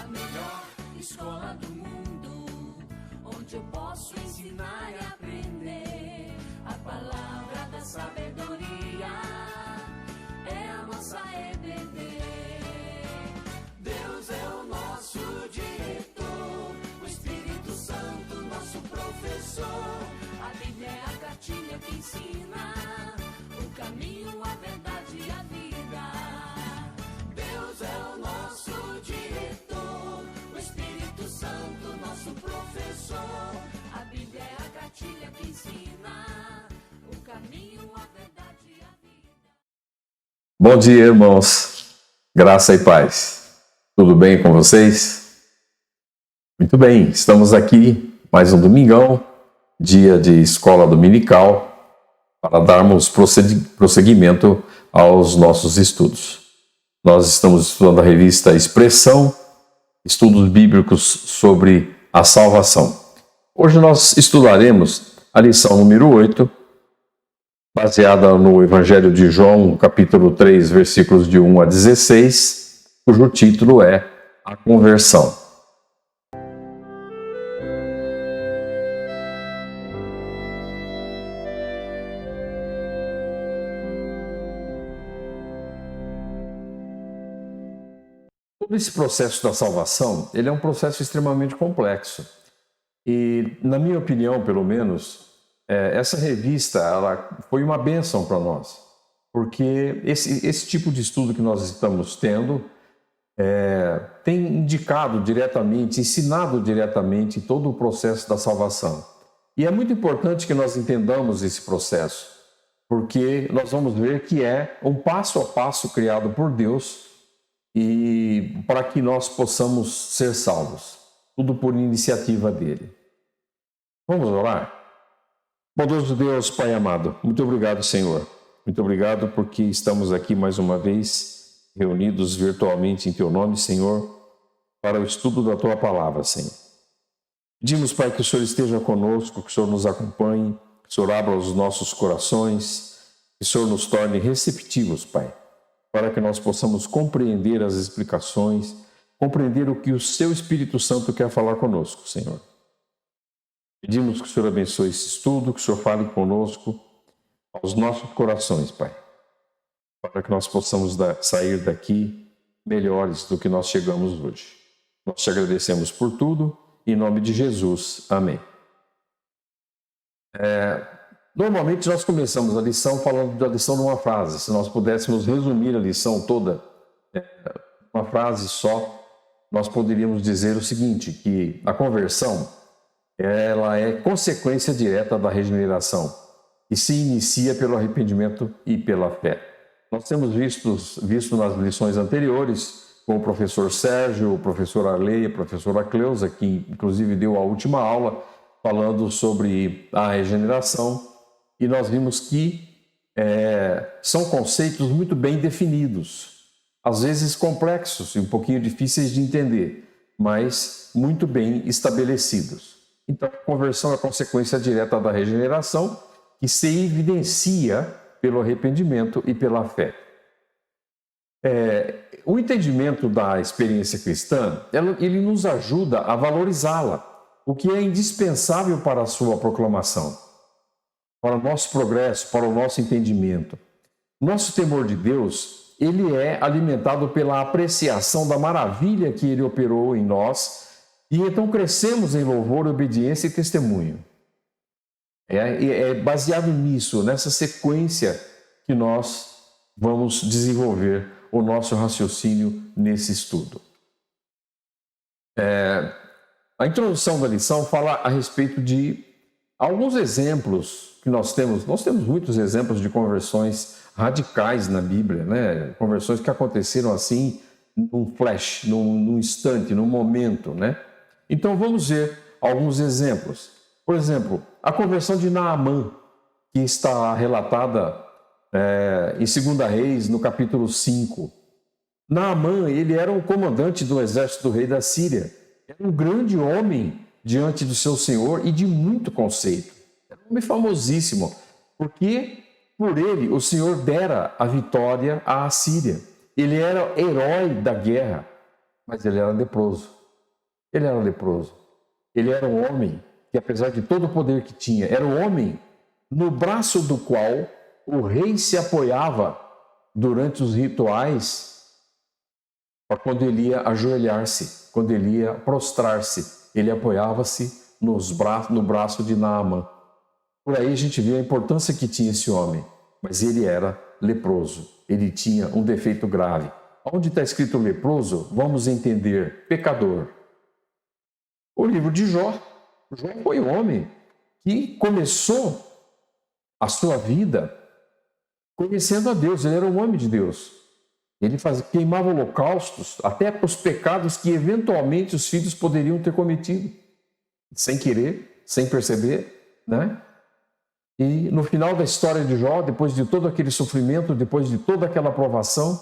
melhor escola do mundo, onde eu posso ensinar e aprender. A palavra da sabedoria é a nossa EBD. Deus é o nosso diretor, o Espírito Santo nosso professor. A Bíblia é a cartilha que ensina o caminho, a verdade e a vida. Deus é o nosso diretor, o Espírito Santo nosso professor. A Bíblia é a cartilha que ensina o caminho, a verdade e a vida. Bom dia, irmãos. Graça e paz. Tudo bem com vocês? Muito bem, estamos aqui mais um domingão, dia de escola dominical, para darmos prosseguimento aos nossos estudos. Nós estamos estudando a revista Expressão, estudos bíblicos sobre a salvação. Hoje nós estudaremos a lição número 8, baseada no Evangelho de João, capítulo 3, versículos de 1 a 16, cujo título é A Conversão. Todo esse processo da salvação, ele é um processo extremamente complexo. E, na minha opinião, pelo menos, essa revista ela foi uma bênção para nós. Porque esse tipo de estudo que nós estamos tendo tem indicado diretamente, ensinado diretamente todo o processo da salvação. E é muito importante que nós entendamos esse processo, porque nós vamos ver que é um passo a passo criado por Deus e para que nós possamos ser salvos. Tudo por iniciativa dele. Vamos orar? Bondoso Deus, Pai amado, muito obrigado, Senhor. Muito obrigado porque estamos aqui mais uma vez reunidos virtualmente em Teu nome, Senhor, para o estudo da Tua palavra, Senhor. Pedimos, Pai, que o Senhor esteja conosco, que o Senhor nos acompanhe, que o Senhor abra os nossos corações, que o Senhor nos torne receptivos, Pai, para que nós possamos compreender as explicações, compreender o que o Seu Espírito Santo quer falar conosco, Senhor. Pedimos que o Senhor abençoe esse estudo, que o Senhor fale conosco aos nossos corações, Pai, para que nós possamos sair daqui melhores do que nós chegamos hoje. Nós te agradecemos por tudo, em nome de Jesus. Amém. Normalmente nós começamos a lição falando da lição numa frase. Se nós pudéssemos resumir a lição toda, uma frase só, nós poderíamos dizer o seguinte, que a conversão ela é consequência direta da regeneração e se inicia pelo arrependimento e pela fé. Nós temos visto nas lições anteriores, com o professor Sérgio, o professor Arley, a professora Cleusa, que inclusive deu a última aula, falando sobre a regeneração, e nós vimos que são conceitos muito bem definidos, às vezes complexos e um pouquinho difíceis de entender, mas muito bem estabelecidos. Então, a conversão é a consequência direta da regeneração, que se evidencia pelo arrependimento e pela fé. O entendimento da experiência cristã, ele nos ajuda a valorizá-la, o que é indispensável para a sua proclamação, para o nosso progresso, para o nosso entendimento. Nosso temor de Deus, ele é alimentado pela apreciação da maravilha que ele operou em nós, e então crescemos em louvor, obediência e testemunho. É baseado nisso, nessa sequência que nós vamos desenvolver o nosso raciocínio nesse estudo. A introdução da lição fala a respeito de alguns exemplos que nós temos. Nós temos muitos exemplos de conversões radicais na Bíblia, né? Conversões que aconteceram assim, num flash, num instante, num momento, né? Então vamos ver alguns exemplos. Por exemplo, a conversão de Naamã, que está relatada em 2 Reis, no capítulo 5. Naamã, ele era um comandante do exército do rei da Síria. Era um grande homem diante do seu senhor e de muito conceito. Era um homem famosíssimo, porque por ele o Senhor dera a vitória à Síria. Ele era herói da guerra, mas ele era leproso. Ele era leproso. Ele era um homem que, apesar de todo o poder que tinha, era um homem no braço do qual o rei se apoiava durante os rituais, para quando ele ia ajoelhar-se, quando ele ia prostrar-se, ele apoiava-se no braço de Naamã. Por aí a gente vê a importância que tinha esse homem, mas ele era leproso, ele tinha um defeito grave. Onde está escrito leproso, vamos entender pecador. O livro de Jó. Jó foi um homem que começou a sua vida conhecendo a Deus, ele era um homem de Deus. Ele queimava holocaustos até para os pecados que eventualmente os filhos poderiam ter cometido, sem querer, sem perceber, né? E no final da história de Jó, depois de todo aquele sofrimento, depois de toda aquela provação,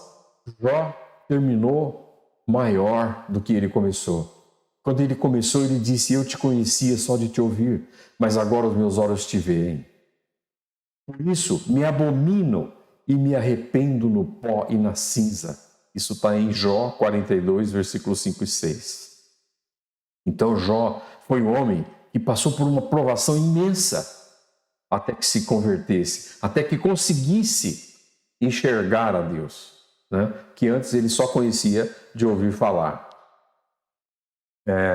Jó terminou maior do que ele começou. Quando ele começou, ele disse: eu te conhecia só de te ouvir, mas agora os meus olhos te veem. Por isso, me abomino e me arrependo no pó e na cinza. Isso está em Jó 42, versículos 5 e 6. Então Jó foi um homem que passou por uma provação imensa até que se convertesse, até que conseguisse enxergar a Deus, né? Que antes ele só conhecia de ouvir falar.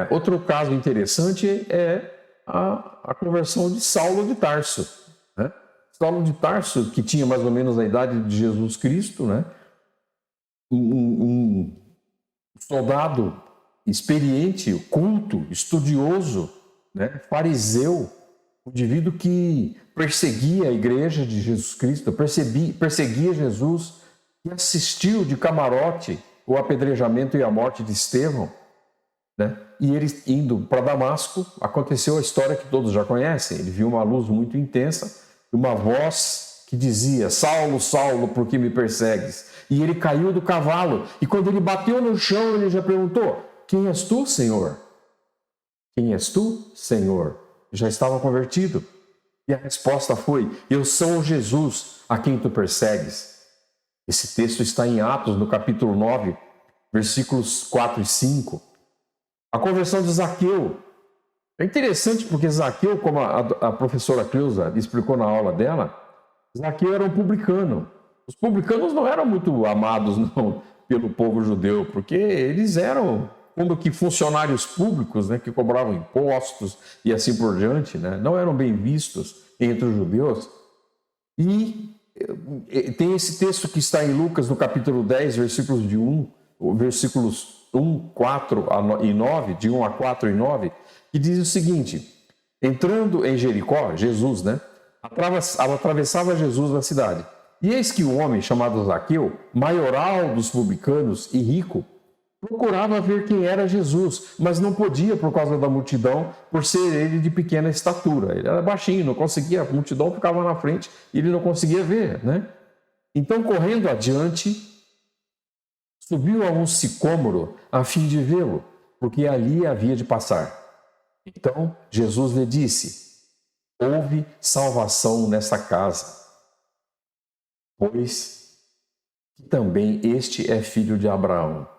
Outro caso interessante é a conversão de Saulo de Tarso, né? Saulo de Tarso, que tinha mais ou menos a idade de Jesus Cristo, né? Um soldado experiente, culto, estudioso, né? Fariseu, um indivíduo que perseguia a igreja de Jesus Cristo, perseguia Jesus e assistiu de camarote o apedrejamento e a morte de Estevão, né? E ele indo para Damasco, aconteceu a história que todos já conhecem. Ele viu uma luz muito intensa, uma voz que dizia: Saulo, Saulo, por que me persegues? E ele caiu do cavalo, e quando ele bateu no chão, ele já perguntou: quem és tu, Senhor? Quem és tu, Senhor? Já estava convertido. E a resposta foi: eu sou Jesus a quem tu persegues. Esse texto está em Atos, no capítulo 9, versículos 4 e 5. A conversão de Zaqueu. É interessante porque Zaqueu, como a professora Cleusa explicou na aula dela, Zaqueu era um publicano. Os publicanos não eram muito amados não, pelo povo judeu, porque eles eram como que funcionários públicos, né, que cobravam impostos e assim por diante, né, não eram bem vistos entre os judeus. E tem esse texto que está em Lucas, no capítulo 10, versículos 1, 4 e 9, de 1 a 4 e 9, que diz o seguinte: entrando em Jericó, Jesus, né, atravessava Jesus na cidade. E eis que um homem chamado Zaqueu, maioral dos publicanos e rico, procurava ver quem era Jesus, mas não podia por causa da multidão, por ser ele de pequena estatura. Ele era baixinho, não conseguia, a multidão ficava na frente e ele não conseguia ver, né? Então, correndo adiante, subiu a um sicômoro a fim de vê-lo, porque ali havia de passar. Então, Jesus lhe disse: houve salvação nesta casa, pois também este é filho de Abraão.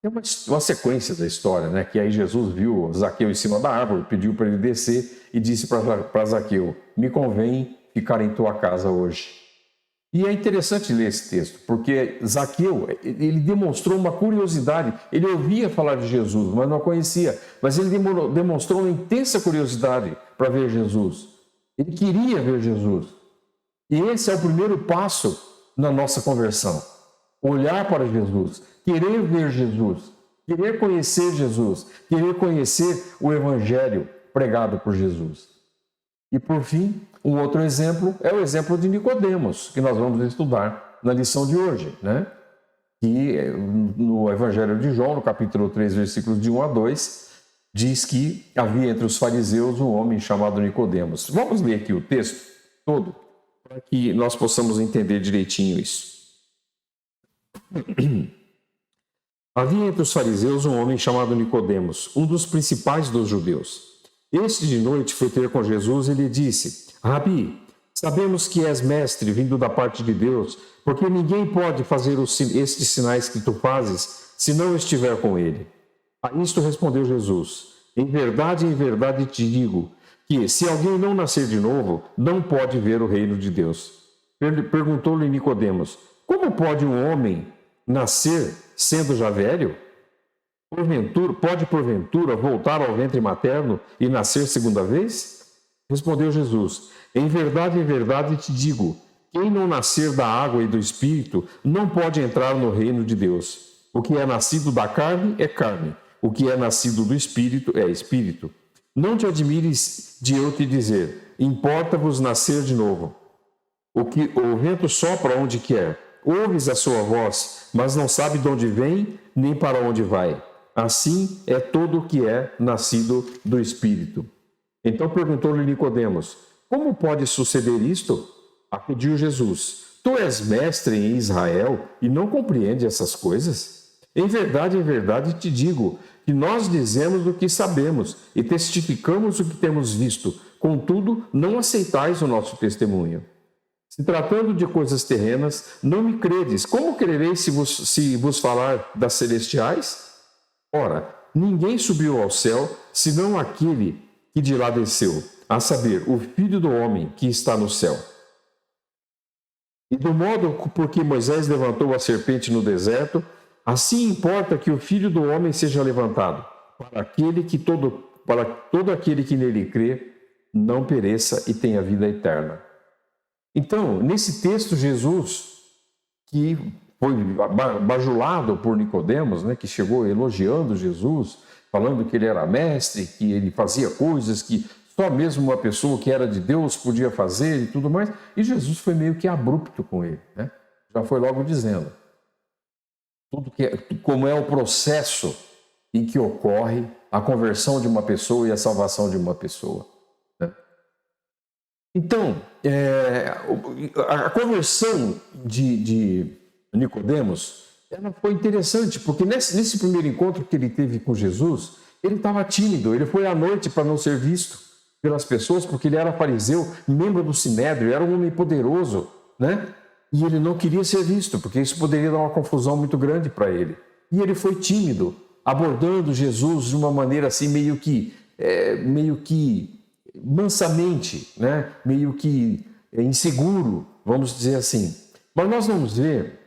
É uma sequência da história, né? Que aí Jesus viu Zaqueu em cima da árvore, pediu para ele descer e disse para Zaqueu: me convém ficar em tua casa hoje. E é interessante ler esse texto, porque Zaqueu, ele demonstrou uma curiosidade. Ele ouvia falar de Jesus, mas não conhecia. Mas ele demonstrou uma intensa curiosidade para ver Jesus. Ele queria ver Jesus. E esse é o primeiro passo na nossa conversão. Olhar para Jesus, querer ver Jesus, querer conhecer Jesus, querer conhecer o Evangelho pregado por Jesus. E por fim, um outro exemplo é o exemplo de Nicodemos, que nós vamos estudar na lição de hoje, né? Que no Evangelho de João, no capítulo 3, versículos de 1 a 2, diz que havia entre os fariseus um homem chamado Nicodemos. Vamos ler aqui o texto todo, para que nós possamos entender direitinho isso. Havia entre os fariseus um homem chamado Nicodemos, um dos principais dos judeus. Este de noite foi ter com Jesus e lhe disse: Rabi, sabemos que és mestre vindo da parte de Deus, porque ninguém pode fazer estes sinais que tu fazes se não estiver com ele. A isto respondeu Jesus: em verdade te digo, que se alguém não nascer de novo, não pode ver o reino de Deus. Perguntou-lhe Nicodemos: como pode um homem nascer sendo já velho? Porventura voltar ao ventre materno e nascer segunda vez? Respondeu Jesus: em verdade te digo, quem não nascer da água e do Espírito não pode entrar no reino de Deus. O que é nascido da carne é carne, o que é nascido do Espírito é Espírito. Não te admires de eu te dizer: importa-vos nascer de novo. O vento sopra onde quer, ouves a sua voz, mas não sabe de onde vem nem para onde vai. Assim é todo o que é nascido do Espírito. Então perguntou-lhe Nicodemos: como pode suceder isto? Acudiu Jesus: tu és mestre em Israel e não compreende essas coisas? Em verdade te digo que nós dizemos o que sabemos e testificamos o que temos visto, contudo não aceitais o nosso testemunho. Se tratando de coisas terrenas, não me credes. Como crereis se vos falar das celestiais? Ora, ninguém subiu ao céu, senão aquele que de lá desceu, a saber, o Filho do Homem que está no céu. E do modo por que Moisés levantou a serpente no deserto, assim importa que o Filho do Homem seja levantado, para todo aquele que nele crê não pereça e tenha vida eterna. Então, nesse texto, Jesus, que foi bajulado por Nicodemos, né, que chegou elogiando Jesus, falando que ele era mestre, que ele fazia coisas que só mesmo uma pessoa que era de Deus podia fazer e tudo mais, e Jesus foi meio que abrupto com ele, né? Já foi logo dizendo como é o processo em que ocorre a conversão de uma pessoa e a salvação de uma pessoa. Então, a conversão de Nicodemos, ela foi interessante, porque nesse primeiro encontro que ele teve com Jesus, ele estava tímido, ele foi à noite para não ser visto pelas pessoas, porque ele era fariseu, membro do Sinédrio, era um homem poderoso, né? E ele não queria ser visto, porque isso poderia dar uma confusão muito grande para ele. E ele foi tímido, abordando Jesus de uma maneira assim, meio que mansamente, né? Meio que inseguro, vamos dizer assim. Mas nós vamos ver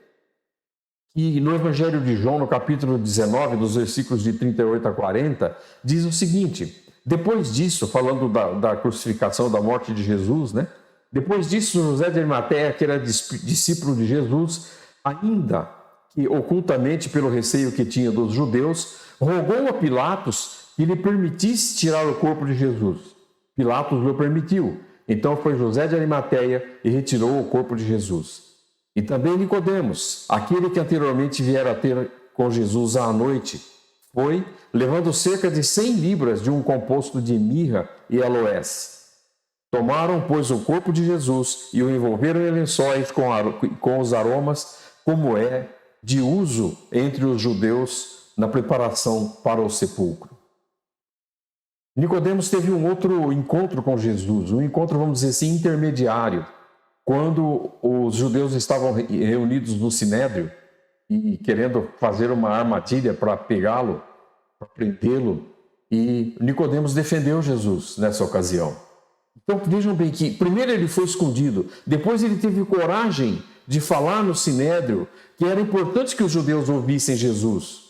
que no Evangelho de João, no capítulo 19, dos versículos de 38 a 40, diz o seguinte: depois disso, falando da crucificação, da morte de Jesus, né? Depois disso, José de Arimateia, que era discípulo de Jesus, ainda que ocultamente pelo receio que tinha dos judeus, rogou a Pilatos que lhe permitisse tirar o corpo de Jesus. Pilatos lhe permitiu. Então foi José de Arimateia e retirou o corpo de Jesus. E também Nicodemos, aquele que anteriormente viera a ter com Jesus à noite, foi, levando cerca de 100 libras de um composto de mirra e aloés. Tomaram, pois, o corpo de Jesus e o envolveram em lençóis com os aromas, como é de uso entre os judeus na preparação para o sepulcro. Nicodemos teve um outro encontro com Jesus, um encontro, vamos dizer assim, intermediário, quando os judeus estavam reunidos no Sinédrio e querendo fazer uma armadilha para pegá-lo, para prendê-lo, e Nicodemos defendeu Jesus nessa ocasião. Então vejam bem que primeiro ele foi escondido, depois ele teve coragem de falar no Sinédrio que era importante que os judeus ouvissem Jesus,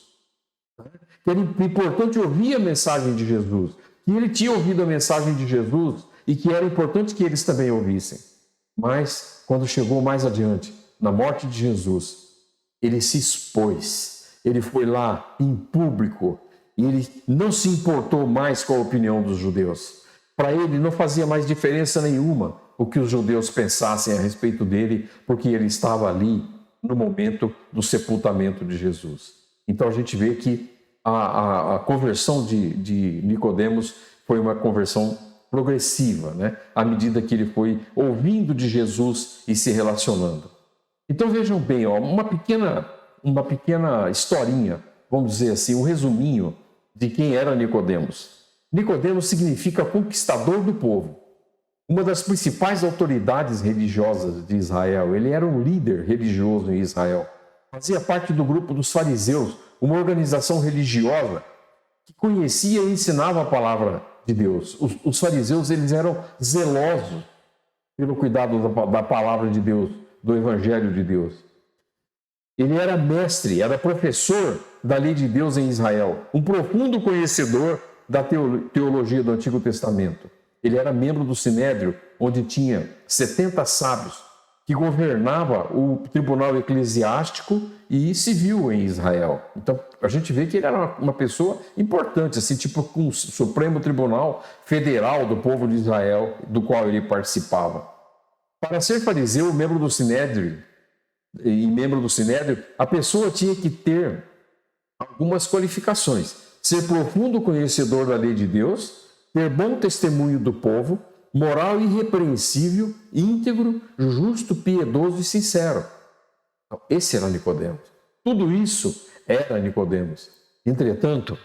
que era importante ouvir a mensagem de Jesus, que ele tinha ouvido a mensagem de Jesus e que era importante que eles também ouvissem. Mas quando chegou mais adiante, na morte de Jesus, ele se expôs, ele foi lá em público e ele não se importou mais com a opinião dos judeus. Para ele não fazia mais diferença nenhuma o que os judeus pensassem a respeito dele, porque ele estava ali no momento do sepultamento de Jesus. Então a gente vê que a conversão de Nicodemos foi uma conversão progressiva, né? À medida que ele foi ouvindo de Jesus e se relacionando. Então vejam bem, uma pequena historinha, vamos dizer assim, um resuminho de quem era Nicodemos. Nicodemos significa conquistador do povo, uma das principais autoridades religiosas de Israel. Ele era um líder religioso em Israel. Fazia parte do grupo dos fariseus, uma organização religiosa que conhecia e ensinava a palavra de Deus. Os fariseus, eles eram zelosos pelo cuidado da palavra de Deus, do evangelho de Deus. Ele era mestre, era professor da lei de Deus em Israel, um profundo conhecedor da teologia do Antigo Testamento. Ele era membro do Sinédrio, onde tinha 70 sábios, que governava o tribunal eclesiástico e civil em Israel. Então, a gente vê que ele era uma pessoa importante, assim, tipo com o Supremo Tribunal Federal do povo de Israel, do qual ele participava. Para ser fariseu, membro do Sinédrio, a pessoa tinha que ter algumas qualificações. Ser profundo conhecedor da lei de Deus, ter bom testemunho do povo, moral irrepreensível, íntegro, justo, piedoso e sincero. Então, esse era Nicodemos. Tudo isso era Nicodemos. Entretanto,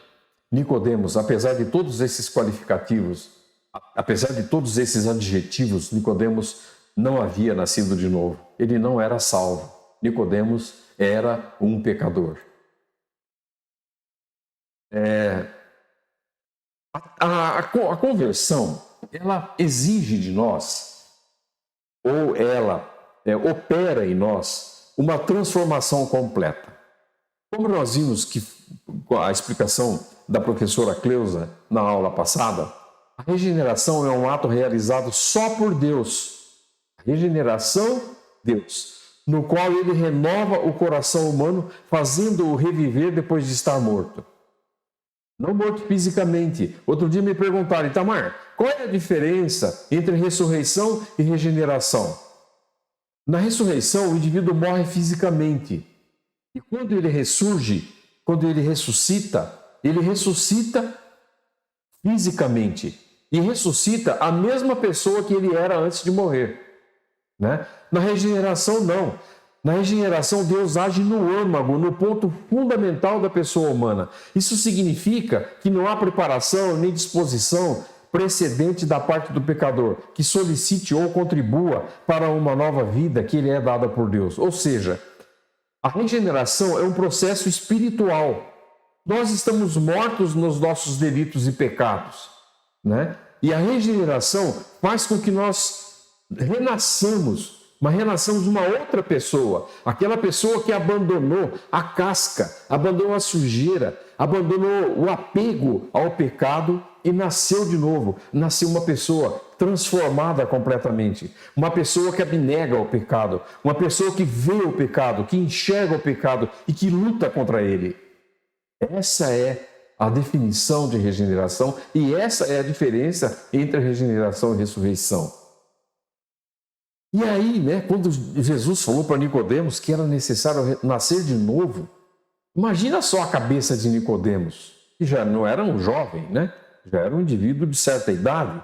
Nicodemos, apesar de todos esses qualificativos, apesar de todos esses adjetivos, Nicodemos não havia nascido de novo. Ele não era salvo. Nicodemos era um pecador. A conversão, ela exige de nós, ou ela opera em nós, uma transformação completa. Como nós vimos que a explicação da professora Cleusa na aula passada, a regeneração é um ato realizado só por Deus. A regeneração, Deus, no qual ele renova o coração humano, fazendo-o reviver depois de estar morto. Não morto fisicamente. Outro dia me perguntaram, Itamar, qual é a diferença entre ressurreição e regeneração? Na ressurreição, o indivíduo morre fisicamente. E quando ele ressurge, quando ele ressuscita fisicamente. E ressuscita a mesma pessoa que ele era antes de morrer. Né? Na regeneração, não. Na regeneração, Deus age no âmago, no ponto fundamental da pessoa humana. Isso significa que não há preparação nem disposição precedente da parte do pecador que solicite ou contribua para uma nova vida que lhe é dada por Deus. Ou seja, a regeneração é um processo espiritual. Nós estamos mortos nos nossos delitos e pecados, né? E a regeneração faz com que nós renasçamos, mas renascemos uma outra pessoa, aquela pessoa que abandonou a casca, abandonou a sujeira, abandonou o apego ao pecado e nasceu de novo. Nasceu uma pessoa transformada completamente, uma pessoa que abnega o pecado, uma pessoa que vê o pecado, que enxerga o pecado e que luta contra ele. Essa é a definição de regeneração e essa é a diferença entre a regeneração e a ressurreição. E aí, né, quando Jesus falou para Nicodemos que era necessário nascer de novo, imagina só a cabeça de Nicodemos, que já não era um jovem, né? Já era um indivíduo de certa idade.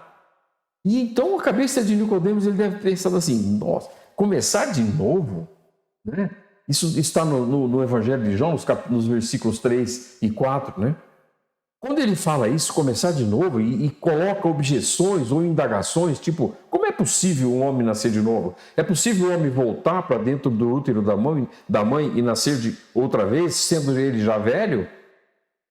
E então a cabeça de Nicodemos, ele deve ter pensado assim, nossa, começar de novo? Né? Isso está no Evangelho de João, nos versículos 3 e 4, né? Quando ele fala isso, começar de novo, e coloca objeções ou indagações, tipo, como é possível um homem nascer de novo? É possível o homem voltar para dentro do útero da mãe e nascer outra vez, sendo ele já velho?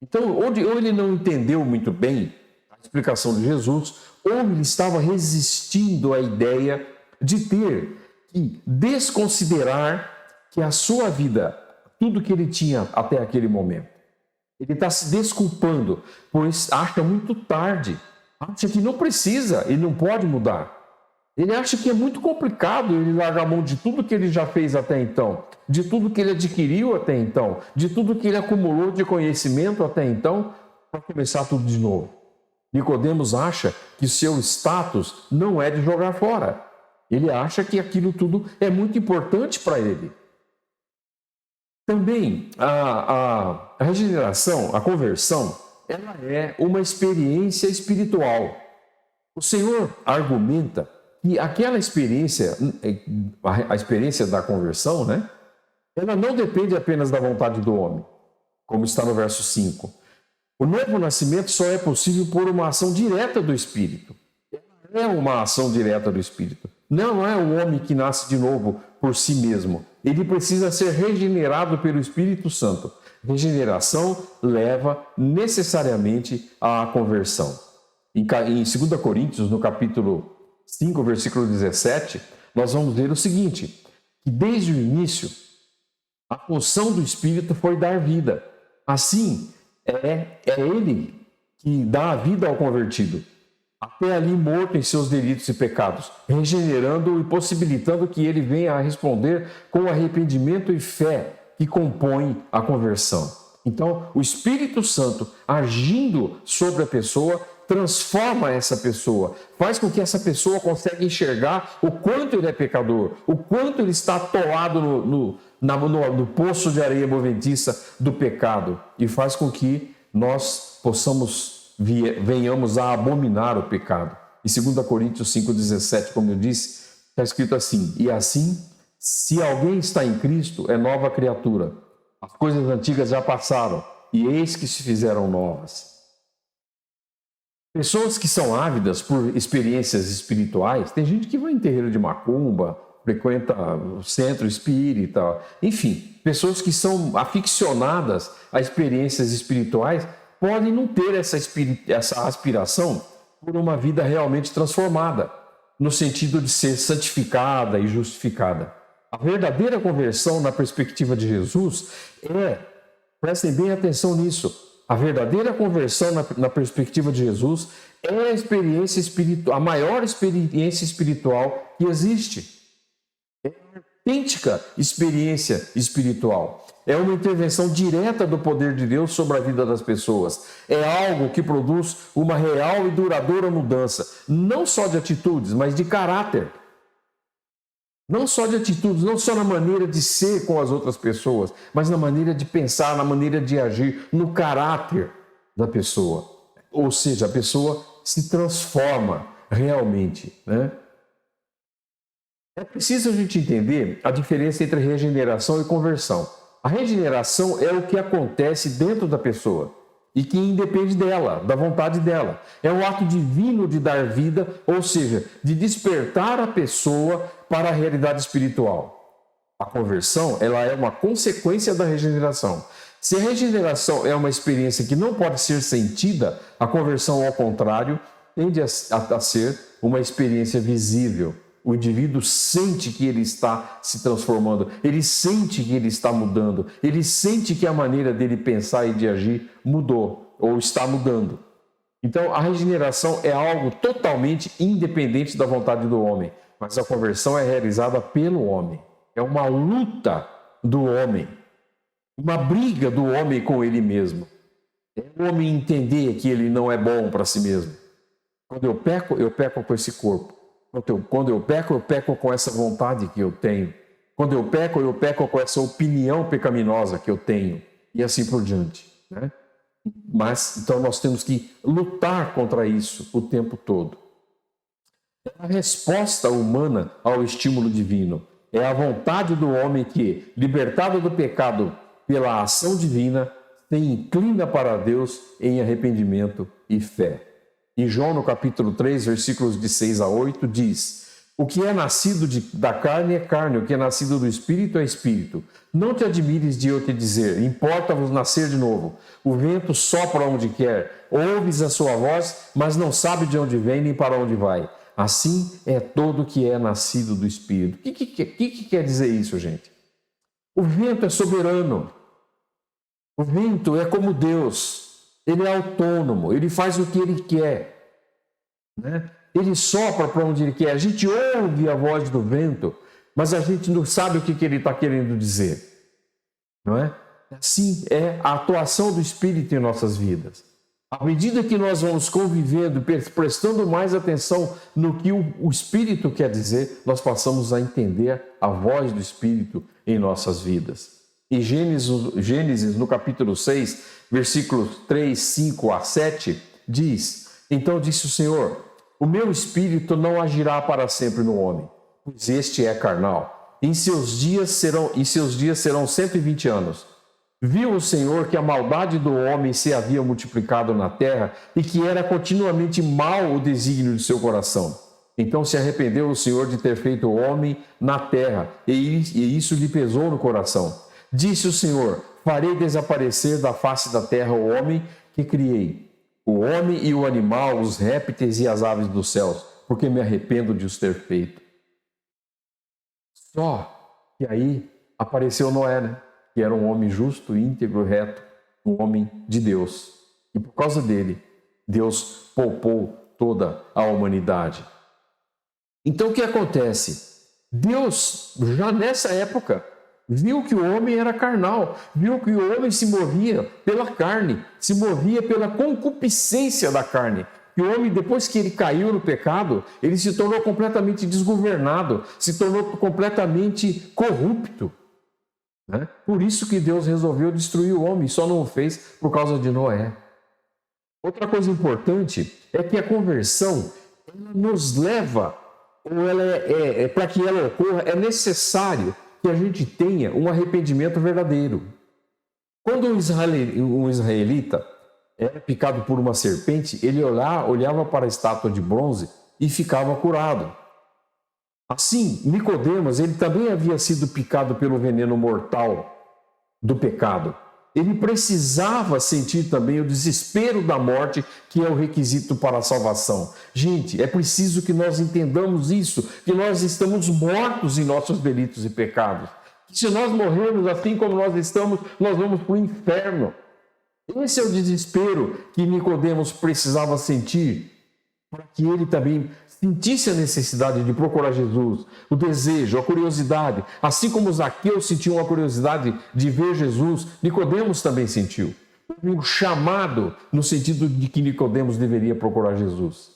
Então, ou ele não entendeu muito bem a explicação de Jesus, ou ele estava resistindo à ideia de ter que desconsiderar que a sua vida, tudo que ele tinha até aquele momento, ele está se desculpando, pois acha muito tarde, acha que não precisa, ele não pode mudar. Ele acha que é muito complicado ele largar a mão de tudo que ele já fez até então, de tudo que ele adquiriu até então, de tudo que ele acumulou de conhecimento até então, para começar tudo de novo. Nicodemos acha que seu status não é de jogar fora. Ele acha que aquilo tudo é muito importante para ele. Também a regeneração, a conversão, ela é uma experiência espiritual. O Senhor argumenta que aquela experiência, a experiência da conversão, né, ela não depende apenas da vontade do homem, como está no verso 5. O novo nascimento só é possível por uma ação direta do Espírito. É uma ação direta do Espírito. Não é o homem que nasce de novo por si mesmo. Ele precisa ser regenerado pelo Espírito Santo. Regeneração leva necessariamente à conversão. Em 2 Coríntios, no capítulo 5, versículo 17, nós vamos ver o seguinte, que desde o início, a função do Espírito foi dar vida. Assim, é Ele que dá a vida ao convertido, até ali morto em seus delitos e pecados, regenerando-o e possibilitando que ele venha a responder com arrependimento e fé que compõem a conversão. Então, o Espírito Santo, agindo sobre a pessoa, transforma essa pessoa, faz com que essa pessoa consiga enxergar o quanto ele é pecador, o quanto ele está atolado no poço de areia movediça do pecado, e faz com que nós venhamos a abominar o pecado. Em 2 Coríntios 5,17, como eu disse, está escrito assim: e assim, se alguém está em Cristo, é nova criatura. As coisas antigas já passaram, e eis que se fizeram novas. Pessoas que são ávidas por experiências espirituais, tem gente que vai em terreiro de macumba, frequenta o centro espírita, enfim, pessoas que são aficionadas a experiências espirituais podem não ter essa aspiração por uma vida realmente transformada, no sentido de ser santificada e justificada. A verdadeira conversão na perspectiva de Jesus prestem bem atenção nisso, a verdadeira conversão na perspectiva de Jesus é a experiência espiritual, a maior experiência espiritual que existe. É a autêntica experiência espiritual. É uma intervenção direta do poder de Deus sobre a vida das pessoas. É algo que produz uma real e duradoura mudança, não só de atitudes, mas de caráter. Não só de atitudes, não só na maneira de ser com as outras pessoas, mas na maneira de pensar, na maneira de agir, no caráter da pessoa. Ou seja, a pessoa se transforma realmente, né? É preciso a gente entender a diferença entre regeneração e conversão. A regeneração é o que acontece dentro da pessoa e que independe dela, da vontade dela. É um ato divino de dar vida, ou seja, de despertar a pessoa para a realidade espiritual. A conversão, ela é uma consequência da regeneração. Se a regeneração é uma experiência que não pode ser sentida, a conversão, ao contrário, tende a ser uma experiência visível. O indivíduo sente que ele está se transformando, ele sente que ele está mudando, ele sente que a maneira dele pensar e de agir mudou ou está mudando. Então, a regeneração é algo totalmente independente da vontade do homem, mas a conversão é realizada pelo homem. É uma luta do homem, uma briga do homem com ele mesmo. É o homem entender que ele não é bom para si mesmo. Quando eu peco com esse corpo. Quando eu peco com essa vontade que eu tenho. Quando eu peco com essa opinião pecaminosa que eu tenho. E assim por diante, né? Mas, então, nós temos que lutar contra isso o tempo todo. É a resposta humana ao estímulo divino. É a vontade do homem que, libertado do pecado pela ação divina, se inclina para Deus em arrependimento e fé. Em João, no capítulo 3, versículos de 6 a 8, diz: o que é nascido da carne é carne, o que é nascido do Espírito é Espírito. Não te admires de eu te dizer, importa-vos nascer de novo. O vento sopra onde quer, ouves a sua voz, mas não sabe de onde vem nem para onde vai. Assim é todo que é nascido do Espírito. O que quer dizer isso, gente? O vento é soberano. O vento é como Deus. Ele é autônomo, ele faz o que ele quer, né? Ele sopra para onde ele quer. A gente ouve a voz do vento, mas a gente não sabe o que ele está querendo dizer, não é? Assim é a atuação do Espírito em nossas vidas. À medida que nós vamos convivendo, prestando mais atenção no que o Espírito quer dizer, nós passamos a entender a voz do Espírito em nossas vidas. Em Gênesis, no capítulo 6, versículos 3, 5 a 7, diz: então disse o Senhor, o meu Espírito não agirá para sempre no homem, pois este é carnal. Em seus dias serão 120 anos. Viu o Senhor que a maldade do homem se havia multiplicado na terra e que era continuamente mau o desígnio de seu coração. Então se arrependeu o Senhor de ter feito o homem na terra, e isso lhe pesou no coração. Disse o Senhor, farei desaparecer da face da terra o homem que criei, o homem e o animal, os répteis e as aves dos céus, porque me arrependo de os ter feito. Só que aí apareceu Noé, né? Que era um homem justo, íntegro, reto, um homem de Deus. E por causa dele, Deus poupou toda a humanidade. Então o que acontece? Deus, já nessa época, viu que o homem era carnal, viu que o homem se movia pela carne, se movia pela concupiscência da carne. E o homem, depois que ele caiu no pecado, ele se tornou completamente desgovernado, se tornou completamente corrupto. Né? Por isso que Deus resolveu destruir o homem, só não o fez por causa de Noé. Outra coisa importante é que a conversão ela nos leva, ou para que ela ocorra, é necessário que a gente tenha um arrependimento verdadeiro. Quando um israelita era picado por uma serpente, ele olhava para a estátua de bronze e ficava curado. Assim, Nicodemos, ele também havia sido picado pelo veneno mortal do pecado. Ele precisava sentir também o desespero da morte, que é o requisito para a salvação. Gente, é preciso que nós entendamos isso, que nós estamos mortos em nossos delitos e pecados. Que se nós morrermos assim como nós estamos, nós vamos para o inferno. Esse é o desespero que Nicodemos precisava sentir, para que ele também sentisse a necessidade de procurar Jesus, o desejo, a curiosidade. Assim como Zaqueu sentiu uma curiosidade de ver Jesus, Nicodemos também sentiu. Um chamado no sentido de que Nicodemos deveria procurar Jesus.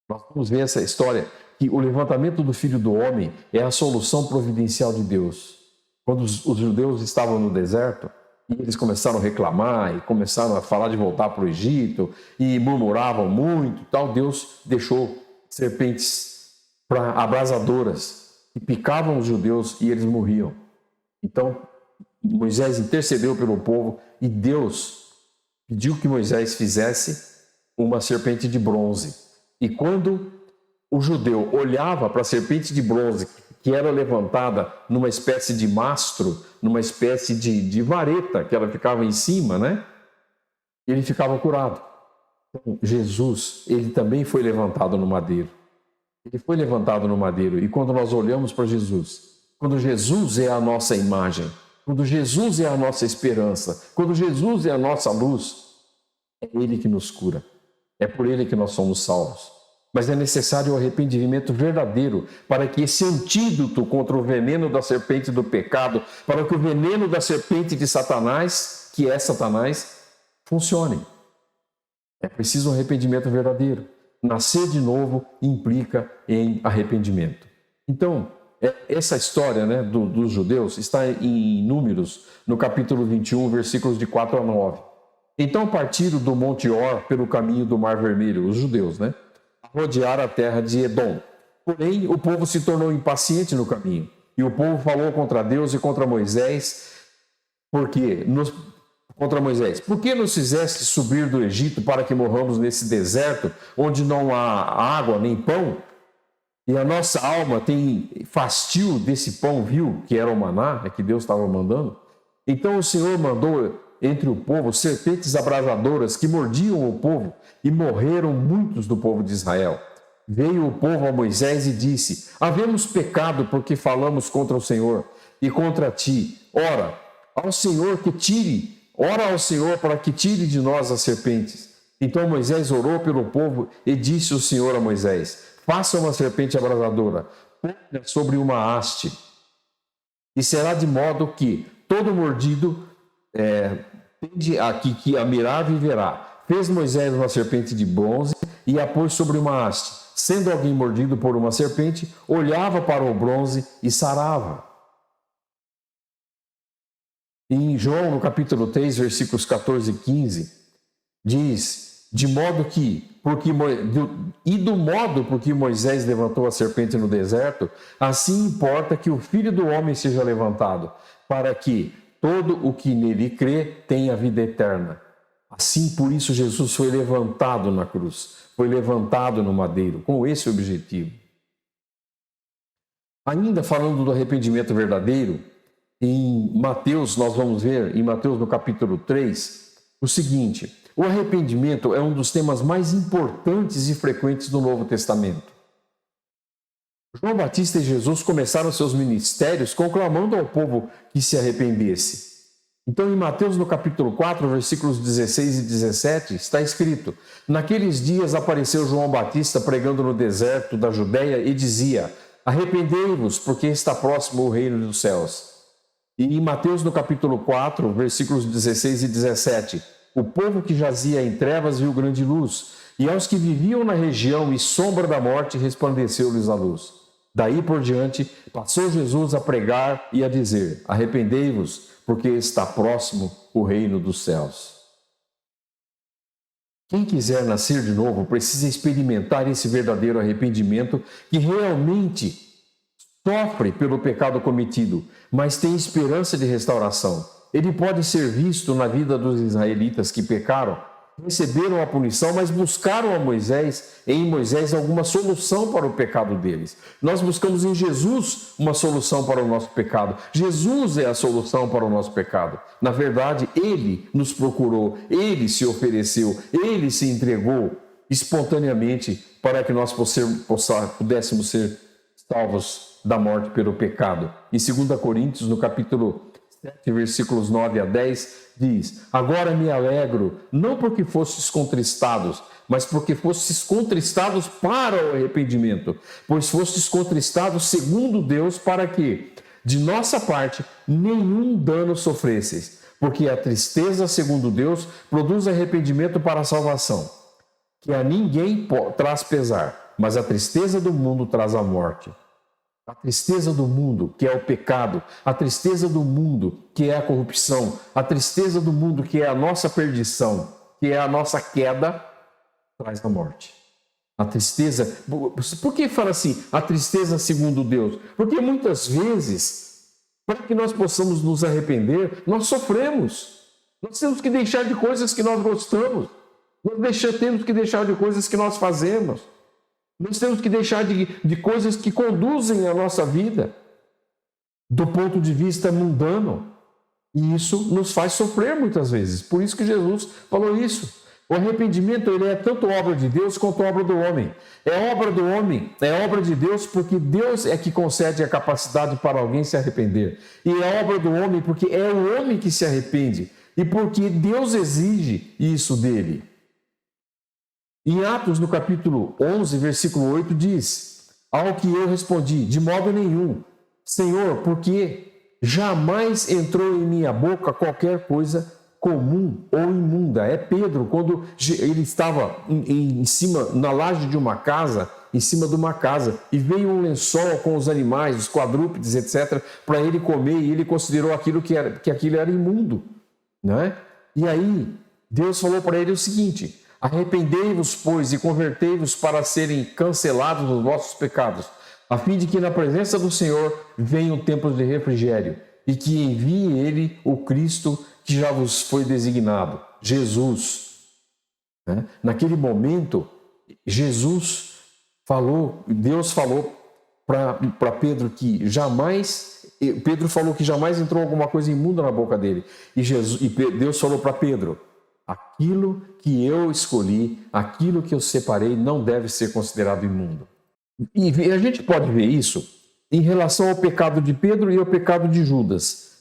Nós vamos ver essa história, que o levantamento do Filho do Homem é a solução providencial de Deus. Quando os judeus estavam no deserto, e eles começaram a reclamar e começaram a falar de voltar para o Egito e murmuravam muito, tal, Deus deixou serpentes abrasadoras que picavam os judeus e eles morriam. Então, Moisés intercedeu pelo povo e Deus pediu que Moisés fizesse uma serpente de bronze. E quando o judeu olhava para a serpente de bronze, que era levantada numa espécie de mastro, numa espécie de vareta, que ela ficava em cima, né? Ele ficava curado. Então, Jesus, ele também foi levantado no madeiro. Ele foi levantado no madeiro. E quando nós olhamos para Jesus, quando Jesus é a nossa imagem, quando Jesus é a nossa esperança, quando Jesus é a nossa luz, é Ele que nos cura. É por Ele que nós somos salvos. Mas é necessário o arrependimento verdadeiro para que esse antídoto contra o veneno da serpente do pecado, para que o veneno da serpente de Satanás, que é Satanás, funcione. É preciso um arrependimento verdadeiro. Nascer de novo implica em arrependimento. Então, essa história, né, dos judeus está em Números, no capítulo 21, versículos de 4 a 9. Então partiram do Monte Or pelo caminho do Mar Vermelho, os judeus, né? Rodear a terra de Edom. Porém, o povo se tornou impaciente no caminho. E o povo falou contra Deus e contra Moisés. Por que nos fizeste subir do Egito para que morramos nesse deserto, onde não há água nem pão? E a nossa alma tem fastio desse pão vil, que era o maná, que Deus estava mandando. Então o Senhor mandou entre o povo serpentes abrasadoras que mordiam o povo, e morreram muitos do povo de Israel. Veio o povo a Moisés e disse: havemos pecado porque falamos contra o Senhor e contra ti. Ora ao Senhor para que tire de nós as serpentes. Então Moisés orou pelo povo e disse o Senhor a Moisés: faça uma serpente abrasadora, põe-a sobre uma haste, e será de modo que todo mordido tende que a mirar viverá. Fez Moisés uma serpente de bronze e a pôs sobre uma haste. Sendo alguém mordido por uma serpente, olhava para o bronze e sarava. Em João, no capítulo 3, versículos 14 e 15, diz: do modo porque Moisés levantou a serpente no deserto, assim importa que o Filho do Homem seja levantado, para que todo o que nele crê tenha vida eterna. Assim, por isso, Jesus foi levantado na cruz, foi levantado no madeiro, com esse objetivo. Ainda falando do arrependimento verdadeiro, em Mateus, nós vamos ver em Mateus no capítulo 3, o seguinte: o arrependimento é um dos temas mais importantes e frequentes do Novo Testamento. João Batista e Jesus começaram seus ministérios conclamando ao povo que se arrependesse. Então, em Mateus, no capítulo 4, versículos 16 e 17, está escrito: naqueles dias apareceu João Batista pregando no deserto da Judéia e dizia: arrependei-vos, porque está próximo o reino dos céus. E em Mateus, no capítulo 4, versículos 16 e 17, o povo que jazia em trevas viu grande luz, e aos que viviam na região e sombra da morte resplandeceu-lhes a luz. Daí por diante, passou Jesus a pregar e a dizer: arrependei-vos, porque está próximo o reino dos céus. Quem quiser nascer de novo precisa experimentar esse verdadeiro arrependimento que realmente sofre pelo pecado cometido, mas tem esperança de restauração. Ele pode ser visto na vida dos israelitas que pecaram, receberam a punição, mas buscaram em Moisés alguma solução para o pecado deles. Nós buscamos em Jesus uma solução para o nosso pecado. Jesus é a solução para o nosso pecado. Na verdade, Ele nos procurou, Ele se ofereceu, Ele se entregou espontaneamente para que nós pudéssemos ser salvos da morte pelo pecado. Em 2 Coríntios, no capítulo 7, versículos 9 a 10, diz: agora me alegro, não porque fostes contristados, mas porque fostes contristados para o arrependimento, pois fostes contristados segundo Deus, para que, de nossa parte, nenhum dano sofresseis, porque a tristeza, segundo Deus, produz arrependimento para a salvação, que a ninguém traz pesar, mas a tristeza do mundo traz a morte. A tristeza do mundo, que é o pecado, a tristeza do mundo, que é a corrupção, a tristeza do mundo, que é a nossa perdição, que é a nossa queda, traz a morte. A tristeza, por que fala assim, a tristeza segundo Deus? Porque muitas vezes, para que nós possamos nos arrepender, nós sofremos. Nós temos que deixar de coisas que nós gostamos. Nós temos que deixar de coisas que nós fazemos. Nós temos que deixar de coisas que conduzem a nossa vida do ponto de vista mundano. E isso nos faz sofrer muitas vezes. Por isso que Jesus falou isso. O arrependimento ele é tanto obra de Deus quanto obra do homem. É obra do homem, é obra de Deus, porque Deus é que concede a capacidade para alguém se arrepender. E é obra do homem porque é o homem que se arrepende. E porque Deus exige isso dele. Em Atos, no capítulo 11, versículo 8, diz: ao que eu respondi, de modo nenhum, Senhor, porque jamais entrou em minha boca qualquer coisa comum ou imunda. É Pedro, quando ele estava em cima, na laje de uma casa, em cima de uma casa, e veio um lençol com os animais, os quadrúpedes, etc., para ele comer, e ele considerou que aquilo era imundo, não é? E aí, Deus falou para ele o seguinte: arrependei-vos, pois, e convertei-vos para serem cancelados os vossos pecados, a fim de que na presença do Senhor venham tempos de refrigério, e que envie Ele o Cristo que já vos foi designado, Jesus. Naquele momento, Deus falou para Pedro que Pedro falou que jamais entrou alguma coisa imunda na boca dele. E Deus falou para Pedro: aquilo que eu escolhi, aquilo que eu separei, não deve ser considerado imundo. E a gente pode ver isso em relação ao pecado de Pedro e ao pecado de Judas.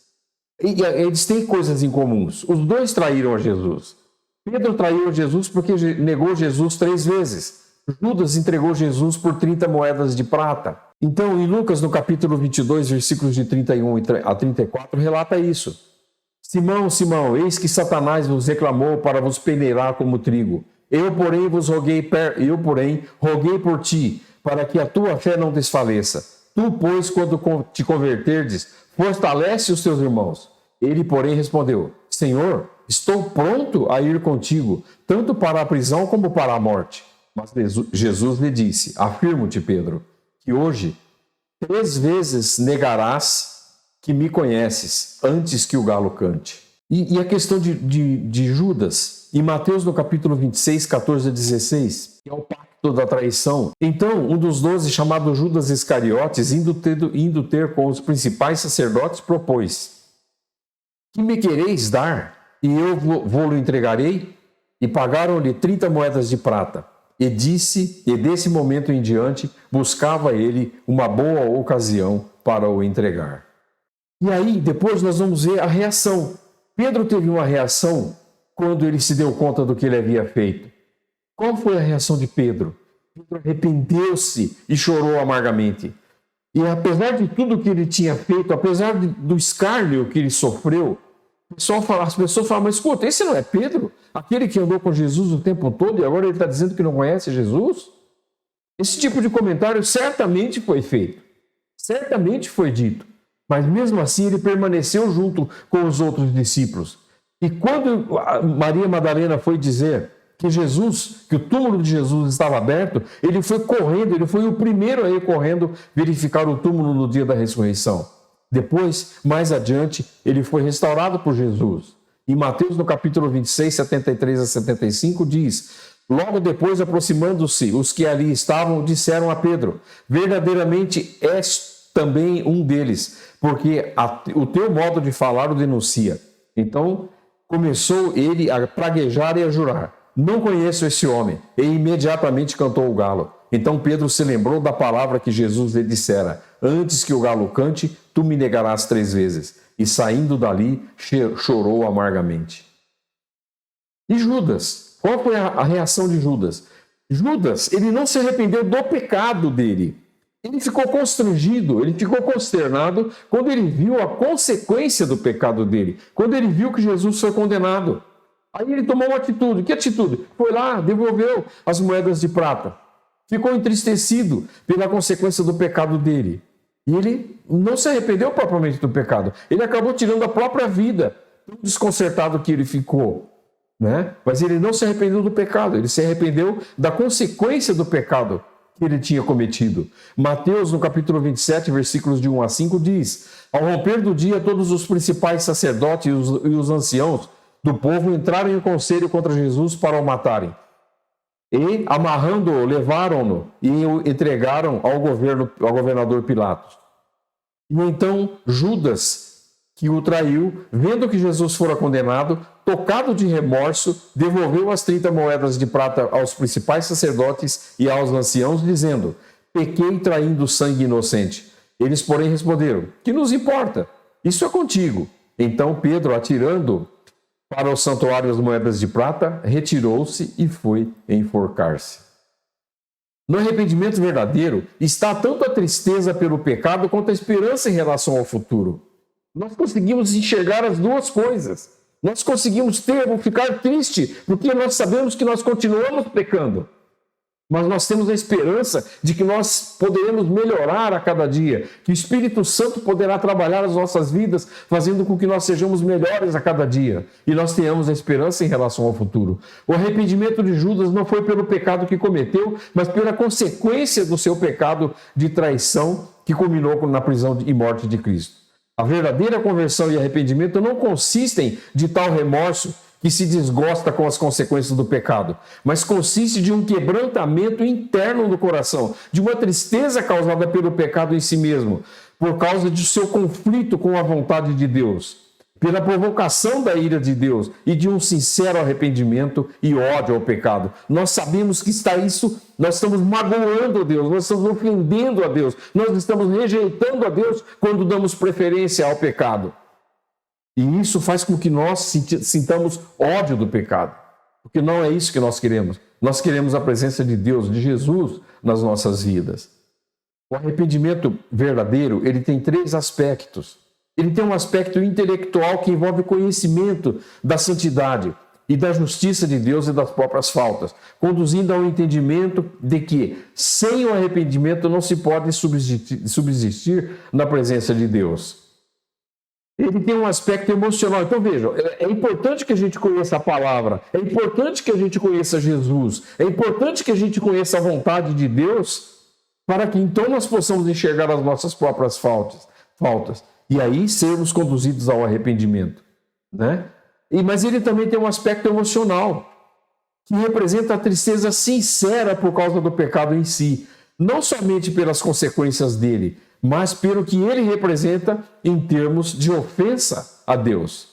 E eles têm coisas em comuns. Os dois traíram a Jesus. Pedro traiu a Jesus porque negou Jesus 3 vezes. Judas entregou Jesus por 30 moedas de prata. Então, em Lucas, no capítulo 22, versículos de 31 a 34, relata isso. Simão, Simão, eis que Satanás vos reclamou para vos peneirar como trigo. Eu, porém, roguei por ti, para que a tua fé não desfaleça. Tu, pois, quando te converterdes, fortalece os teus irmãos. Ele, porém, respondeu: Senhor, estou pronto a ir contigo, tanto para a prisão como para a morte. Mas Jesus lhe disse: afirmo-te, Pedro, que hoje 3 vezes negarás que me conheces, antes que o galo cante. E a questão de Judas, em Mateus no capítulo 26, 14 a 16, que é o pacto da traição. Então, um dos 12, chamado Judas Iscariotes, indo ter com os principais sacerdotes, propôs: que me quereis dar, e eu vou-lo entregarei? E pagaram-lhe 30 moedas de prata. E desse momento em diante, buscava ele uma boa ocasião para o entregar. E aí, depois nós vamos ver a reação. Pedro teve uma reação quando ele se deu conta do que ele havia feito. Qual foi a reação de Pedro? Pedro arrependeu-se e chorou amargamente. E apesar de tudo que ele tinha feito, apesar do escárnio que ele sofreu, as pessoas falam: mas escuta, esse não é Pedro? Aquele que andou com Jesus o tempo todo e agora ele está dizendo que não conhece Jesus? Esse tipo de comentário certamente foi feito, certamente foi dito, mas mesmo assim ele permaneceu junto com os outros discípulos. E quando Maria Madalena foi dizer que o túmulo de Jesus estava aberto, ele foi correndo, ele foi o primeiro a ir correndo verificar o túmulo no dia da ressurreição. Depois, mais adiante, ele foi restaurado por Jesus. Em Mateus, no capítulo 26, 73 a 75, diz: logo depois, aproximando-se, os que ali estavam disseram a Pedro: verdadeiramente és também um deles, porque o teu modo de falar o denuncia. Então, começou ele a praguejar e a jurar: não conheço esse homem. E imediatamente cantou o galo. Então Pedro se lembrou da palavra que Jesus lhe dissera: antes que o galo cante, tu me negarás 3 vezes. E saindo dali, chorou amargamente. E Judas? Qual foi a reação de Judas? Judas, ele não se arrependeu do pecado dele. Ele ficou constrangido, ele ficou consternado quando ele viu a consequência do pecado dele. Quando ele viu que Jesus foi condenado. Aí ele tomou uma atitude. Que atitude? Foi lá, devolveu as moedas de prata. Ficou entristecido pela consequência do pecado dele. E ele não se arrependeu propriamente do pecado. Ele acabou tirando a própria vida, tão desconcertado que ele ficou. Né? Mas ele não se arrependeu do pecado, ele se arrependeu da consequência do pecado que ele tinha cometido. Mateus, no capítulo 27, versículos de 1 a 5, diz: ao romper do dia, todos os principais sacerdotes e os anciãos do povo entraram em conselho contra Jesus para o matarem. E, amarrando-o, levaram-no e o entregaram ao governador Pilatos. E então Judas, que o traiu, vendo que Jesus fora condenado, tocado de remorso, devolveu as 30 moedas de prata aos principais sacerdotes e aos anciãos, dizendo: pequei traindo sangue inocente. Eles, porém, responderam: que nos importa? Isso é contigo. Então Pedro, atirando para o santuário as moedas de prata, retirou-se e foi enforcar-se. No arrependimento verdadeiro está tanto a tristeza pelo pecado quanto a esperança em relação ao futuro. Nós conseguimos enxergar as duas coisas. Nós conseguimos ficar triste porque nós sabemos que nós continuamos pecando. Mas nós temos a esperança de que nós poderemos melhorar a cada dia, que o Espírito Santo poderá trabalhar as nossas vidas, fazendo com que nós sejamos melhores a cada dia. E nós tenhamos a esperança em relação ao futuro. O arrependimento de Judas não foi pelo pecado que cometeu, mas pela consequência do seu pecado de traição que culminou na prisão e morte de Cristo. A verdadeira conversão e arrependimento não consistem de tal remorso que se desgosta com as consequências do pecado, mas consiste de um quebrantamento interno do coração, de uma tristeza causada pelo pecado em si mesmo, por causa de seu conflito com a vontade de Deus, pela provocação da ira de Deus e de um sincero arrependimento e ódio ao pecado. Nós sabemos que nós estamos magoando a Deus, nós estamos ofendendo a Deus, nós estamos rejeitando a Deus quando damos preferência ao pecado. E isso faz com que nós sintamos ódio do pecado, porque não é isso que nós queremos. Nós queremos a presença de Deus, de Jesus, nas nossas vidas. O arrependimento verdadeiro, ele tem 3 aspectos. Ele tem um aspecto intelectual que envolve conhecimento da santidade e da justiça de Deus e das próprias faltas, conduzindo ao entendimento de que sem o arrependimento não se pode subsistir na presença de Deus. Ele tem um aspecto emocional. Então veja, é importante que a gente conheça a palavra, é importante que a gente conheça Jesus, é importante que a gente conheça a vontade de Deus, para que então nós possamos enxergar as nossas próprias faltas e aí sermos conduzidos ao arrependimento, né? Mas ele também tem um aspecto emocional. que representa a tristeza sincera por causa do pecado em si, não somente pelas consequências dele, mas pelo que ele representa em termos de ofensa a Deus.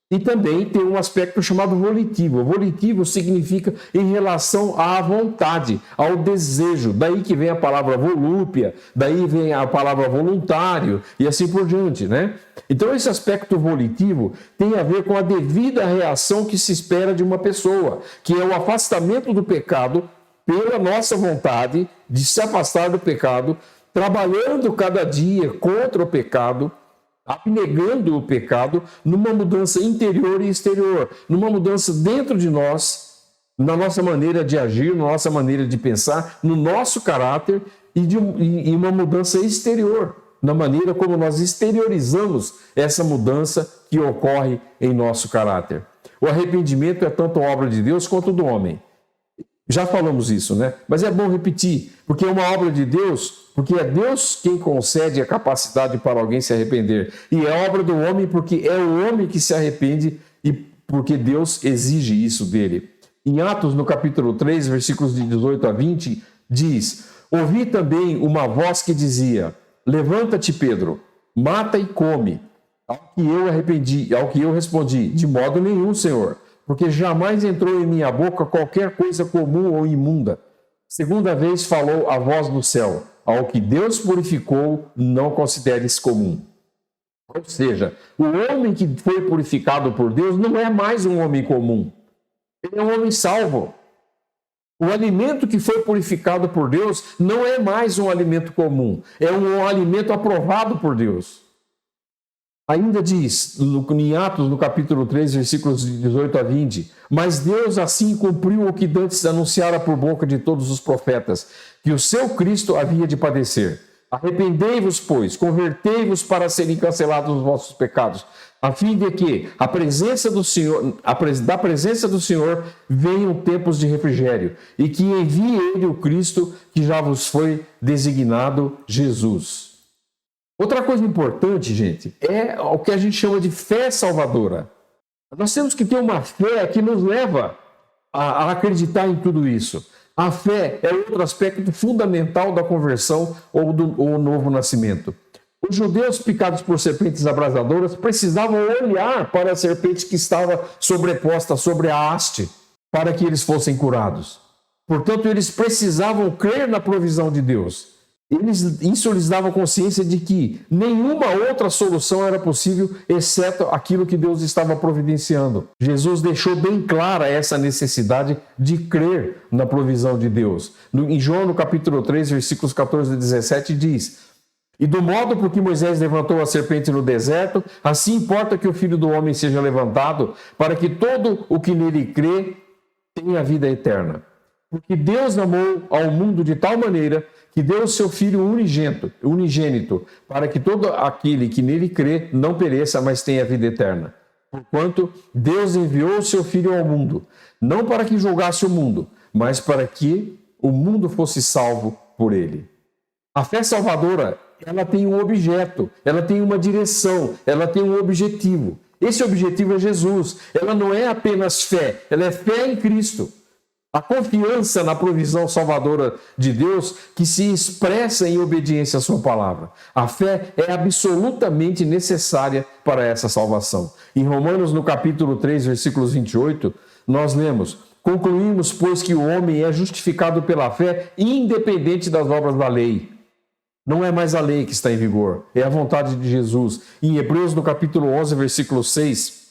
E também tem um aspecto chamado volitivo. Volitivo significa em relação à vontade, ao desejo. Daí que vem a palavra volúpia, daí vem a palavra voluntário e assim por diante, né? Então esse aspecto volitivo tem a ver com a devida reação que se espera de uma pessoa, que é o afastamento do pecado pela nossa vontade de se afastar do pecado, trabalhando cada dia contra o pecado, abnegando o pecado numa mudança interior e exterior, numa mudança dentro de nós, na nossa maneira de agir, na nossa maneira de pensar, no nosso caráter e uma mudança exterior, na maneira como nós exteriorizamos essa mudança que ocorre em nosso caráter. O arrependimento é tanto obra de Deus quanto do homem. Já falamos isso, né? Mas é bom repetir, porque é uma obra de Deus, porque é Deus quem concede a capacidade para alguém se arrepender. E é obra do homem porque é o homem que se arrepende e porque Deus exige isso dele. Em Atos, no capítulo 3, versículos de 18 a 20, diz: ouvi também uma voz que dizia: levanta-te, Pedro, mata e come. Ao que eu respondi: de modo nenhum, Senhor, porque jamais entrou em minha boca qualquer coisa comum ou imunda. Segunda vez falou a voz do céu: ao que Deus purificou, não consideres comum. Ou seja, o homem que foi purificado por Deus não é mais um homem comum. Ele é um homem salvo. O alimento que foi purificado por Deus não é mais um alimento comum. É um alimento aprovado por Deus. Ainda diz, em Atos, no capítulo 3, versículos de 18 a 20, mas Deus assim cumpriu o que dantes anunciara por boca de todos os profetas, que o seu Cristo havia de padecer. Arrependei-vos, pois, convertei-vos para serem cancelados os vossos pecados, a fim de que da presença do Senhor venham tempos de refrigério, e que envie ele o Cristo que já vos foi designado, Jesus. Outra coisa importante, gente, é o que a gente chama de fé salvadora. Nós temos que ter uma fé que nos leva a acreditar em tudo isso. A fé é outro aspecto fundamental da conversão ou do novo nascimento. Os judeus picados por serpentes abrasadoras precisavam olhar para a serpente que estava sobreposta sobre a haste para que eles fossem curados. Portanto, eles precisavam crer na provisão de Deus. Isso lhes dava consciência de que nenhuma outra solução era possível, exceto aquilo que Deus estava providenciando. Jesus deixou bem clara essa necessidade de crer na provisão de Deus. Em João, no capítulo 3, versículos 14 e 17, diz: e do modo por que Moisés levantou a serpente no deserto, assim importa que o Filho do Homem seja levantado, para que todo o que nele crê tenha vida eterna. Porque Deus amou ao mundo de tal maneira que deu o seu Filho unigênito, para que todo aquele que nele crê não pereça, mas tenha vida eterna. Porquanto Deus enviou o seu Filho ao mundo, não para que julgasse o mundo, mas para que o mundo fosse salvo por ele. A fé salvadora, ela tem um objeto, ela tem uma direção, ela tem um objetivo. Esse objetivo é Jesus. Ela não é apenas fé, ela é fé em Cristo. A confiança na provisão salvadora de Deus que se expressa em obediência à sua palavra. A fé é absolutamente necessária para essa salvação. Em Romanos, no capítulo 3, versículos 28, nós lemos: concluímos, pois, que o homem é justificado pela fé independente das obras da lei. Não é mais a lei que está em vigor, é a vontade de Jesus. Em Hebreus, no capítulo 11, versículo 6,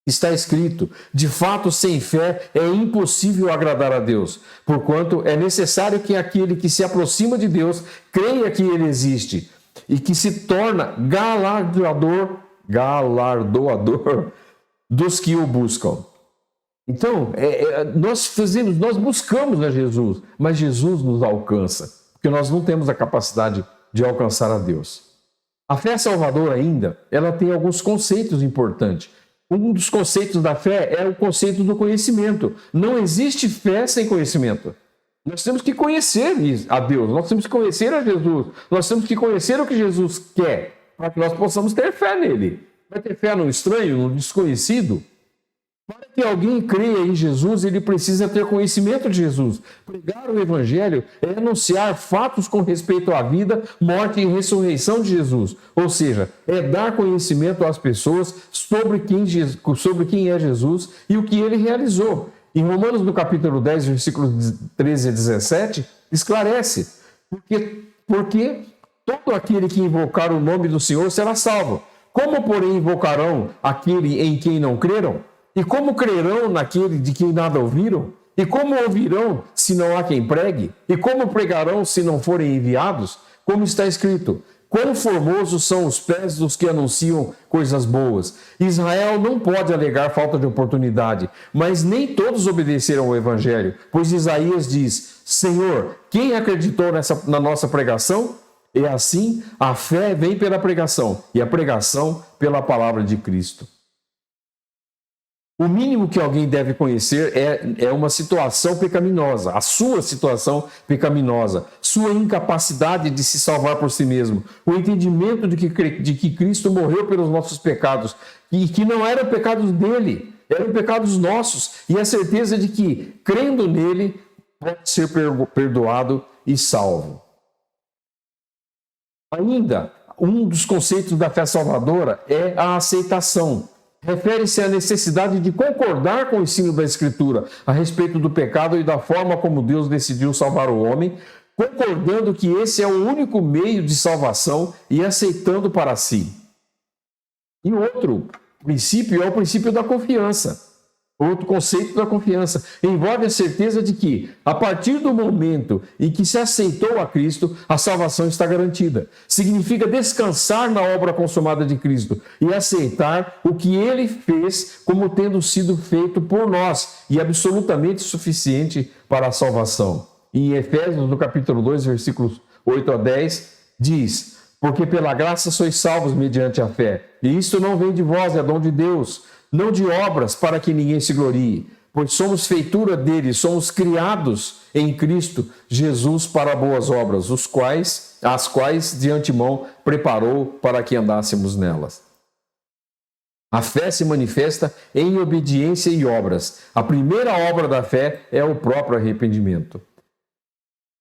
está escrito: de fato, sem fé é impossível agradar a Deus, porquanto é necessário que aquele que se aproxima de Deus creia que ele existe e que se torna galardoador dos que o buscam. Então, nós buscamos a Jesus, mas Jesus nos alcança, porque nós não temos a capacidade de alcançar a Deus. A fé salvadora ainda, ela tem alguns conceitos importantes. Um dos conceitos da fé é o conceito do conhecimento. Não existe fé sem conhecimento. Nós temos que conhecer a Deus, nós temos que conhecer a Jesus, nós temos que conhecer o que Jesus quer, para que nós possamos ter fé nele. Vai ter fé no estranho, no desconhecido? Para que alguém creia em Jesus, ele precisa ter conhecimento de Jesus. Pregar o Evangelho é anunciar fatos com respeito à vida, morte e ressurreição de Jesus. Ou seja, é dar conhecimento às pessoas sobre quem é Jesus e o que ele realizou. Em Romanos, no capítulo 10, versículos 13 a 17, esclarece. Porque todo aquele que invocar o nome do Senhor será salvo. Como, porém, invocarão aquele em quem não creram? E como crerão naquele de quem nada ouviram? E como ouvirão se não há quem pregue? E como pregarão se não forem enviados? Como está escrito: quão formosos são os pés dos que anunciam coisas boas. Israel não pode alegar falta de oportunidade, mas nem todos obedeceram ao Evangelho, pois Isaías diz: Senhor, quem acreditou na nossa pregação? E assim, a fé vem pela pregação, e a pregação pela palavra de Cristo. O mínimo que alguém deve conhecer é uma situação pecaminosa, a sua situação pecaminosa, sua incapacidade de se salvar por si mesmo, o entendimento de que Cristo morreu pelos nossos pecados e que não eram pecados dele, eram pecados nossos, e a certeza de que, crendo nele, pode ser perdoado e salvo. Ainda, um dos conceitos da fé salvadora é a aceitação. Refere-se à necessidade de concordar com o ensino da Escritura a respeito do pecado e da forma como Deus decidiu salvar o homem, concordando que esse é o único meio de salvação e aceitando para si. E outro princípio é o princípio da confiança. Outro conceito da confiança envolve a certeza de que, a partir do momento em que se aceitou a Cristo, a salvação está garantida. Significa descansar na obra consumada de Cristo e aceitar o que ele fez como tendo sido feito por nós e absolutamente suficiente para a salvação. Em Efésios, no capítulo 2, versículos 8 a 10, diz: porque pela graça sois salvos mediante a fé, e isto não vem de vós, é dom de Deus, não de obras para que ninguém se glorie, pois somos feitura dele, somos criados em Cristo Jesus para boas obras, as quais de antemão preparou para que andássemos nelas. A fé se manifesta em obediência e obras. A primeira obra da fé é o próprio arrependimento.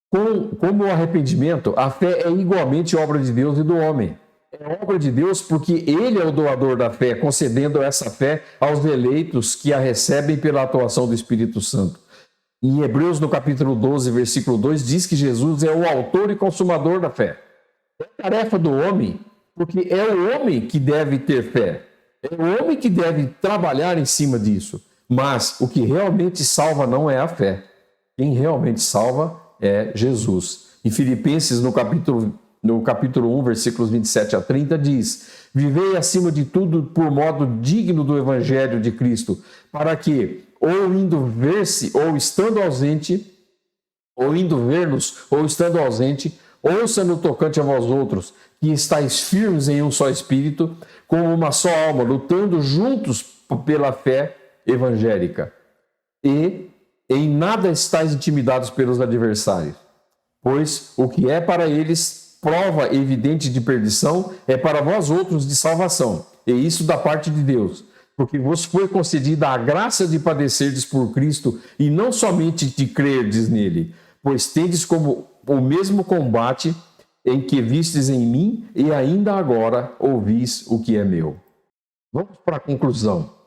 Como o arrependimento, a fé é igualmente obra de Deus e do homem. É obra de Deus porque ele é o doador da fé, concedendo essa fé aos eleitos que a recebem pela atuação do Espírito Santo. Em Hebreus, no capítulo 12, versículo 2, diz que Jesus é o autor e consumador da fé. É tarefa do homem, porque é o homem que deve ter fé. É o homem que deve trabalhar em cima disso. Mas o que realmente salva não é a fé. Quem realmente salva é Jesus. Em Filipenses, no capítulo 1, versículos 27 a 30, diz: vivei acima de tudo por modo digno do Evangelho de Cristo, para que, ou indo ver-se, ou estando ausente, ou indo ver-nos, ou estando ausente, ouça no tocante a vós outros, que estáis firmes em um só Espírito, como uma só alma, lutando juntos pela fé evangélica. E em nada estáis intimidados pelos adversários, pois o que é para eles prova evidente de perdição é para vós outros de salvação, e isso da parte de Deus, porque vos foi concedida a graça de padecerdes por Cristo, e não somente de crerdes nele, pois tendes como o mesmo combate em que vistes em mim, e ainda agora ouvis o que é meu. Vamos para a conclusão.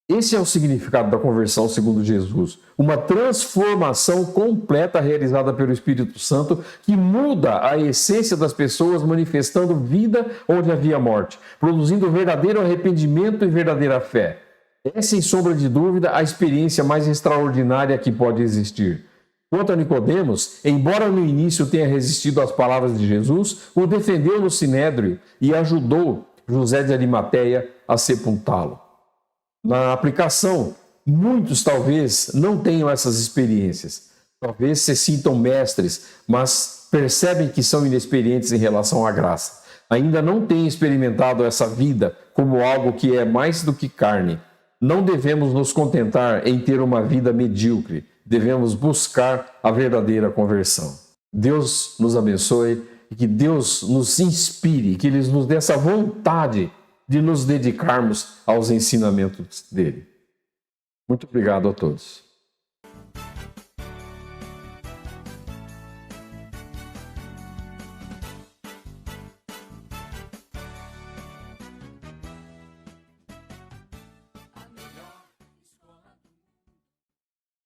Esse é o significado da conversão segundo Jesus. Uma transformação completa realizada pelo Espírito Santo que muda a essência das pessoas, manifestando vida onde havia morte, produzindo verdadeiro arrependimento e verdadeira fé. É, sem sombra de dúvida, a experiência mais extraordinária que pode existir. Quanto a Nicodemos, embora no início tenha resistido às palavras de Jesus, o defendeu no sinédrio e ajudou José de Arimateia a sepultá-lo. Na aplicação, muitos talvez não tenham essas experiências. Talvez se sintam mestres, mas percebem que são inexperientes em relação à graça. Ainda não têm experimentado essa vida como algo que é mais do que carne. Não devemos nos contentar em ter uma vida medíocre. Devemos buscar a verdadeira conversão. Deus nos abençoe e que Deus nos inspire, que Ele nos dê essa vontade de nos dedicarmos aos ensinamentos dele. Muito obrigado a todos.